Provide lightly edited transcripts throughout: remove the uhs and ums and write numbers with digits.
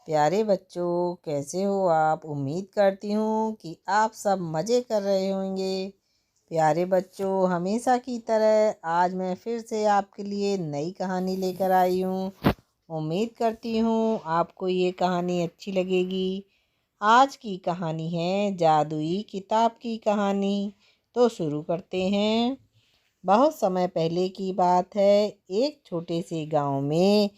प्यारे बच्चों, कैसे हो आप। उम्मीद करती हूँ कि आप सब मज़े कर रहे होंगे। प्यारे बच्चों, हमेशा की तरह आज मैं फिर से आपके लिए नई कहानी लेकर आई हूँ। उम्मीद करती हूँ आपको ये कहानी अच्छी लगेगी। आज की कहानी है जादुई किताब की कहानी। तो शुरू करते हैं। बहुत समय पहले की बात है। एक छोटे से गांव में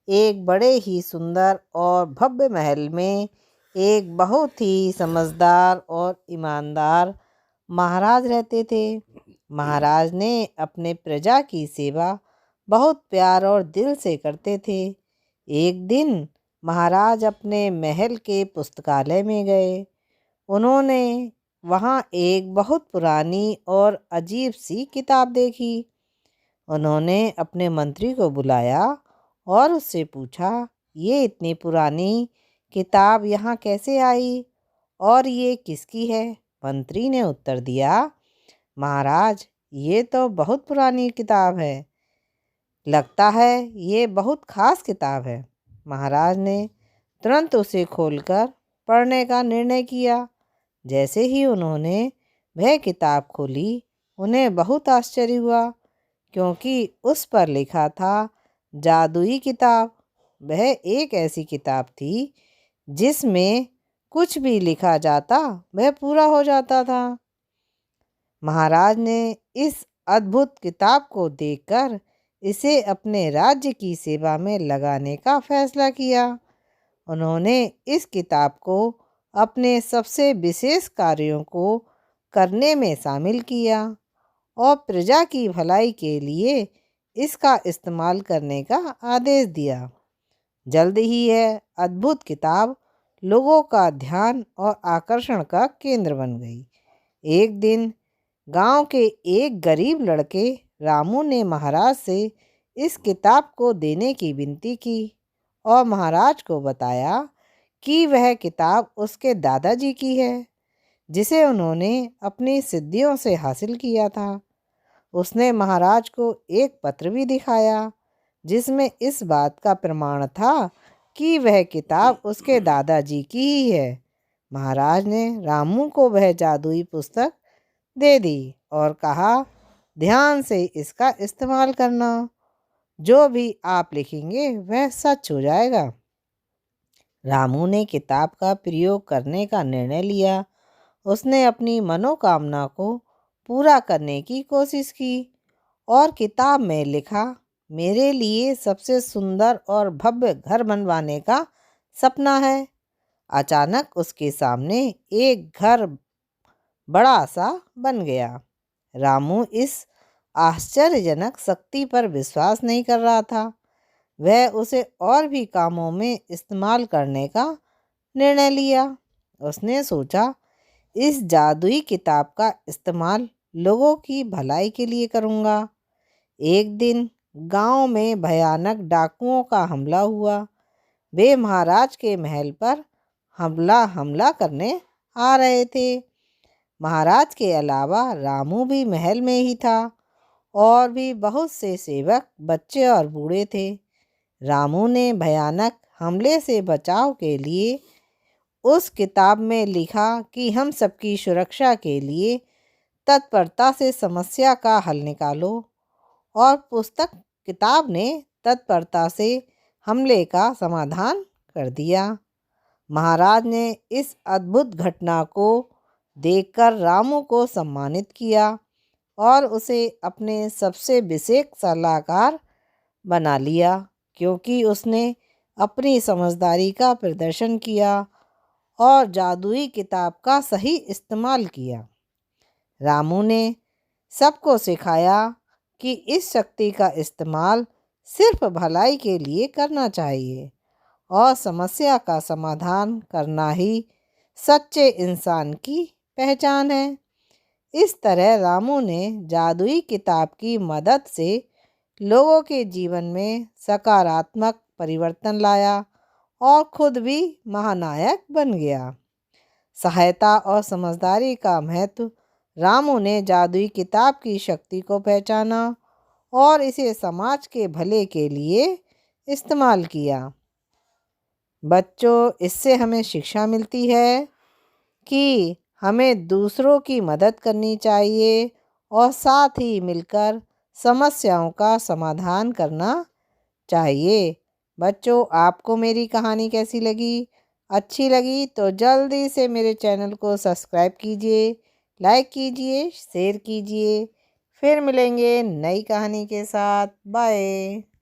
एक बड़े ही सुंदर और भव्य महल में एक बहुत ही समझदार और ईमानदार महाराज रहते थे। महाराज ने अपने प्रजा की सेवा बहुत प्यार और दिल से करते थे। एक दिन महाराज अपने महल के पुस्तकालय में गए। उन्होंने वहाँ एक बहुत पुरानी और अजीब सी किताब देखी। उन्होंने अपने मंत्री को बुलाया और उससे पूछा, ये इतनी पुरानी किताब यहाँ कैसे आई और ये किसकी है। मंत्री ने उत्तर दिया, महाराज, ये तो बहुत पुरानी किताब है। लगता है ये बहुत खास किताब है। महाराज ने तुरंत उसे खोलकर पढ़ने का निर्णय किया। जैसे ही उन्होंने वह किताब खोली, उन्हें बहुत आश्चर्य हुआ, क्योंकि उस पर लिखा था जादुई किताब। वह एक ऐसी किताब थी जिसमें कुछ भी लिखा जाता वह पूरा हो जाता था। महाराज ने इस अद्भुत किताब को देखकर इसे अपने राज्य की सेवा में लगाने का फैसला किया। उन्होंने इस किताब को अपने सबसे विशेष कार्यों को करने में शामिल किया और प्रजा की भलाई के लिए इसका इस्तेमाल करने का आदेश दिया। जल्द ही यह अद्भुत किताब लोगों का ध्यान और आकर्षण का केंद्र बन गई। एक दिन गांव के एक गरीब लड़के रामू ने महाराज से इस किताब को देने की विनती की और महाराज को बताया कि वह किताब उसके दादाजी की है, जिसे उन्होंने अपनी सिद्धियों से हासिल किया था। उसने महाराज को एक पत्र भी दिखाया जिसमें इस बात का प्रमाण था कि वह किताब उसके दादाजी की ही है। महाराज ने रामू को वह जादुई पुस्तक दे दी और कहा, ध्यान से इसका इस्तेमाल करना। जो भी आप लिखेंगे वह सच हो जाएगा। रामू ने किताब का प्रयोग करने का निर्णय लिया। उसने अपनी मनोकामना को पूरा करने की कोशिश की और किताब में लिखा, मेरे लिए सबसे सुंदर और भव्य घर बनवाने का सपना है। अचानक उसके सामने एक घर बड़ा सा बन गया। रामू इस आश्चर्यजनक शक्ति पर विश्वास नहीं कर रहा था। वह उसे और भी कामों में इस्तेमाल करने का निर्णय लिया। उसने सोचा, इस जादुई किताब का इस्तेमाल लोगों की भलाई के लिए करूँगा। एक दिन गांव में भयानक डाकुओं का हमला हुआ। वे महाराज के महल पर हमला करने आ रहे थे। महाराज के अलावा रामू भी महल में ही था और भी बहुत से सेवक, बच्चे और बूढ़े थे। रामू ने भयानक हमले से बचाव के लिए उस किताब में लिखा कि हम सबकी सुरक्षा के लिए तत्परता से समस्या का हल निकालो, और पुस्तक किताब ने तत्परता से हमले का समाधान कर दिया। महाराज ने इस अद्भुत घटना को देखकर रामू को सम्मानित किया और उसे अपने सबसे विशेष सलाहकार बना लिया, क्योंकि उसने अपनी समझदारी का प्रदर्शन किया और जादुई किताब का सही इस्तेमाल किया। रामू ने सबको सिखाया कि इस शक्ति का इस्तेमाल सिर्फ भलाई के लिए करना चाहिए और समस्या का समाधान करना ही सच्चे इंसान की पहचान है। इस तरह रामू ने जादुई किताब की मदद से लोगों के जीवन में सकारात्मक परिवर्तन लाया और खुद भी महानायक बन गया। सहायता और समझदारी का महत्व। रामू ने जादुई किताब की शक्ति को पहचाना और इसे समाज के भले के लिए इस्तेमाल किया। बच्चों, इससे हमें शिक्षा मिलती है कि हमें दूसरों की मदद करनी चाहिए और साथ ही मिलकर समस्याओं का समाधान करना चाहिए। बच्चों, आपको मेरी कहानी कैसी लगी? अच्छी लगी तो जल्दी से मेरे चैनल को सब्सक्राइब कीजिए, लाइक कीजिए, शेयर कीजिए। फिर मिलेंगे नई कहानी के साथ। बाय।